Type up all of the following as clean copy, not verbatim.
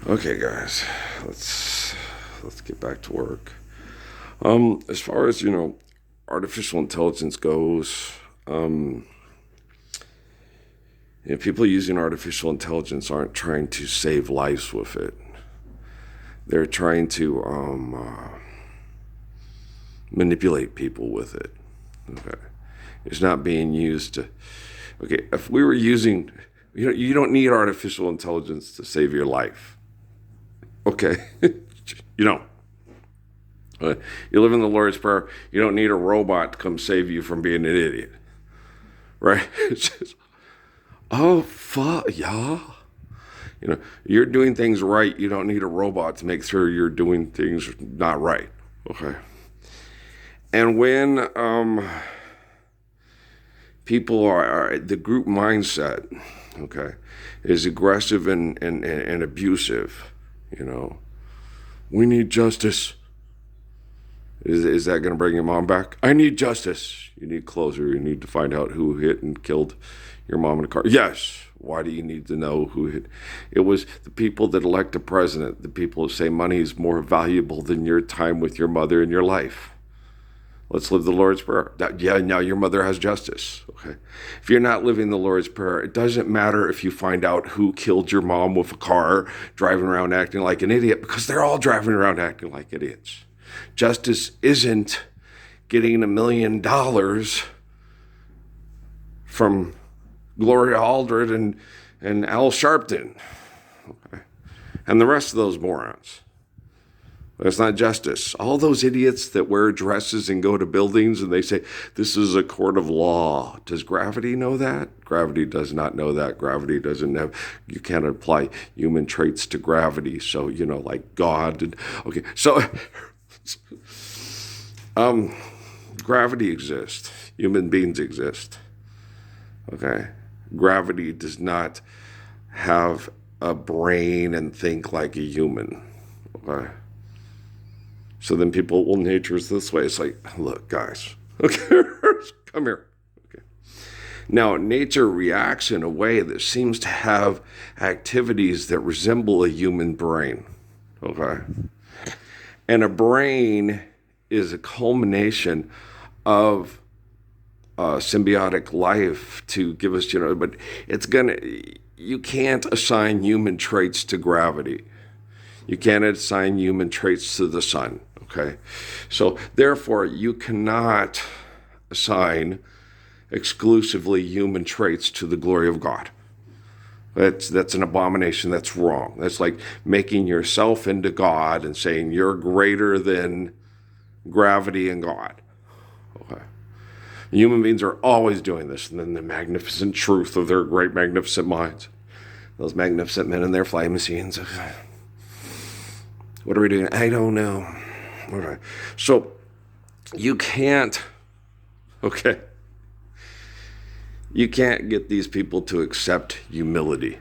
Okay, guys, let's get back to work. As far as artificial intelligence goes, um, people using artificial intelligence aren't trying to save lives with it. They're trying to manipulate people with it. Okay, it's not being used to. Okay, if we were using, you don't need artificial intelligence to save your life. Okay, you don't. You live in the Lord's Prayer. You don't need a robot to come save you from being an idiot, right? It's just, oh fuck yeah. You're doing things right. You don't need a robot to make sure you're doing things not right. Okay. And when people are the group mindset, okay, is aggressive and abusive, we need justice. Is that going to bring your mom back? I need justice. You need closure. You need to find out who hit and killed your mom in a car. Yes. Why do you need to know who hit? It was the people that elect a president, the people who say money is more valuable than your time with your mother in your life. Let's live the Lord's Prayer. Yeah, now your mother has justice. Okay. If you're not living the Lord's Prayer, it doesn't matter if you find out who killed your mom with a car, driving around acting like an idiot, because they're all driving around acting like idiots. Justice isn't getting $1 million from Gloria Aldred and Al Sharpton, okay, and the rest of those morons. That's not justice. All those idiots that wear dresses and go to buildings and they say, this is a court of law. Does gravity know that? Gravity does not know that. Gravity doesn't have, you can't apply human traits to gravity. So, like God. Okay, so gravity exists. Human beings exist. Okay? Gravity does not have a brain and think like a human. Okay? So then people, well, nature's this way. It's like, look, guys, okay, come here. Okay. Now, nature reacts in a way that seems to have activities that resemble a human brain. Okay. And a brain is a culmination of symbiotic life to give us, but you can't assign human traits to gravity. You can't assign human traits to the sun, okay? So therefore, you cannot assign exclusively human traits to the glory of God. That's an abomination. That's wrong. That's like making yourself into God and saying you're greater than gravity and God. Okay. Human beings are always doing this, and then the magnificent truth of their great magnificent minds. Those magnificent men in their flying machines. What are we doing? I don't know. Okay. So you can't get these people to accept humility,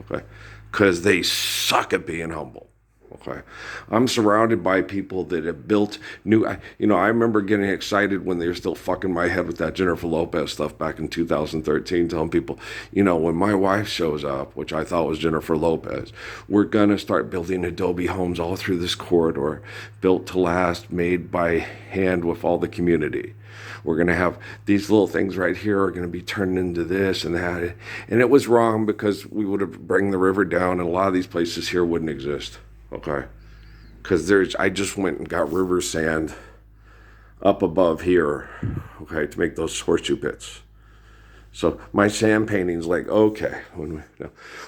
okay? Because they suck at being humble. Okay, I'm surrounded by people that have built new. I remember getting excited when they were still fucking my head with that Jennifer Lopez stuff back in 2013, telling people, when my wife shows up, which I thought was Jennifer Lopez, we're gonna start building Adobe homes all through this corridor, built to last, made by hand with all the community. We're going to have these little things right here are going to be turned into this and that. And it was wrong because we would have bring the river down and a lot of these places here wouldn't exist. Okay. Because I just went and got river sand up above here, okay, to make those horseshoe pits. So my sand painting's like, okay,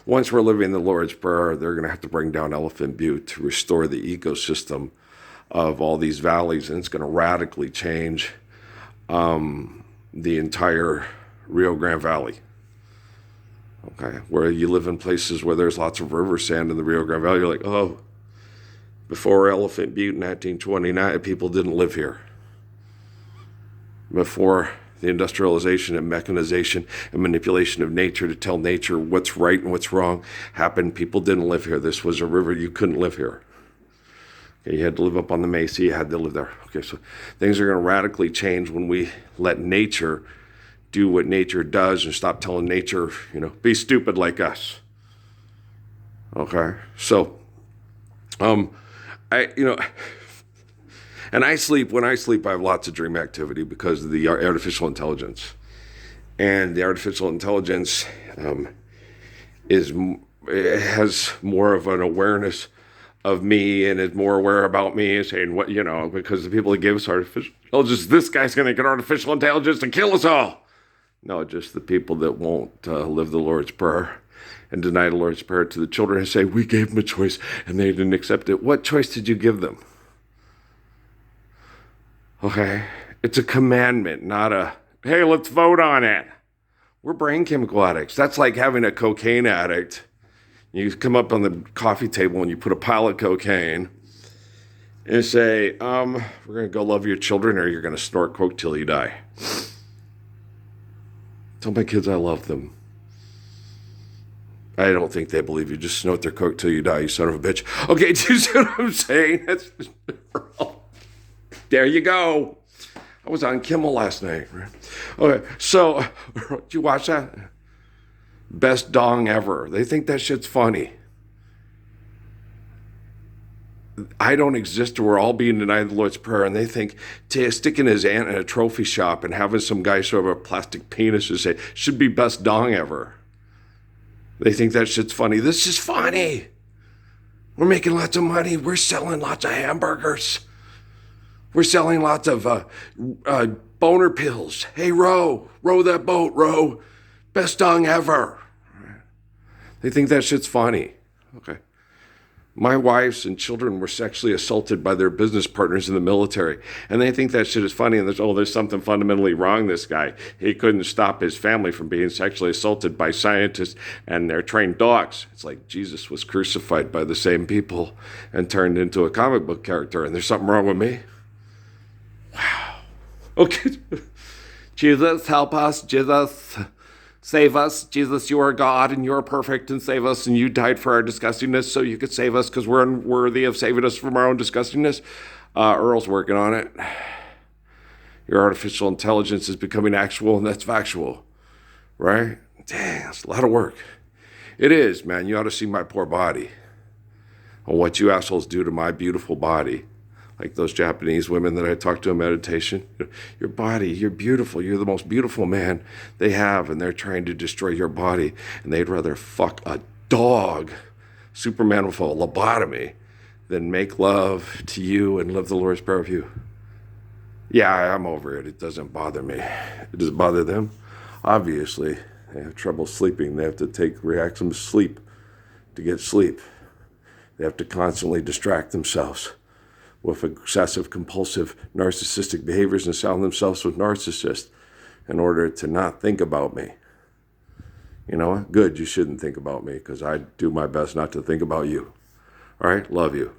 once we're living the Lord's Prayer, they're going to have to bring down Elephant Butte to restore the ecosystem of all these valleys, and it's going to radically change the entire Rio Grande Valley. Okay, where you live in places where there's lots of river sand in the Rio Grande Valley, you're like, oh, before Elephant Butte in 1929, people didn't live here. Before the industrialization and mechanization and manipulation of nature to tell nature what's right and what's wrong happened, people didn't live here. This was a river, you couldn't live here. Okay, you had to live up on the Mesa, you had to live there. Okay, so things are going to radically change when we let nature do what nature does and stop telling nature, be stupid like us. Okay, so Um, I, you know, and I sleep. When I sleep, I have lots of dream activity because of the artificial intelligence. And the artificial intelligence is it has more of an awareness of me and is more aware about me and saying what because the people that give us artificial intelligence, this guy's going to get artificial intelligence to kill us all. No, just the people that won't live the Lord's Prayer and deny the Lord's Prayer to the children and say, we gave them a choice and they didn't accept it. What choice did you give them? Okay. It's a commandment, not a, hey, let's vote on it. We're brain chemical addicts. That's like having a cocaine addict. You come up on the coffee table and you put a pile of cocaine and say, we're going to go love your children or you're going to snort coke till you die. Tell my kids I love them. I don't think they believe you. Just snort their coke till you die, you son of a bitch. Okay, do you see what I'm saying? There you go. I was on Kimmel last night. Right? Okay, so did you watch that? Best dong ever. They think that shit's funny. I don't exist, or we're all being denied the Lord's Prayer, and they think sticking his aunt in a trophy shop and having some guy show up a plastic penis and say, should be best dong ever. They think that shit's funny. This is funny. We're making lots of money. We're selling lots of hamburgers. We're selling lots of boner pills. Hey, row that boat, row. Best dong ever. They think that shit's funny. Okay. My wives and children were sexually assaulted by their business partners in the military, and they think that shit is funny, and there's something fundamentally wrong this guy. He couldn't stop his family from being sexually assaulted by scientists and their trained dogs. It's like Jesus was crucified by the same people and turned into a comic book character, and there's something wrong with me? Wow. Okay. Jesus, help us. Jesus, save us. Jesus, you are God and you are perfect and save us. And you died for our disgustingness so you could save us because we're unworthy of saving us from our own disgustingness. Earl's working on it. Your artificial intelligence is becoming actual and that's factual. Right? Dang, that's a lot of work. It is, man. You ought to see my poor body. And what you assholes do to my beautiful body. Like those Japanese women that I talked to in meditation. Your body, you're beautiful. You're the most beautiful man they have, and they're trying to destroy your body. And they'd rather fuck a dog, Superman with a lobotomy, than make love to you and live the Lord's Prayer with you. Yeah, I'm over it. It doesn't bother me. Does it bother them? Obviously, they have trouble sleeping. They have to take Reaxum sleep to get sleep. They have to constantly distract themselves with excessive, compulsive, narcissistic behaviors and surround themselves with narcissists in order to not think about me. You know what? Good, you shouldn't think about me because I do my best not to think about you. All right? Love you.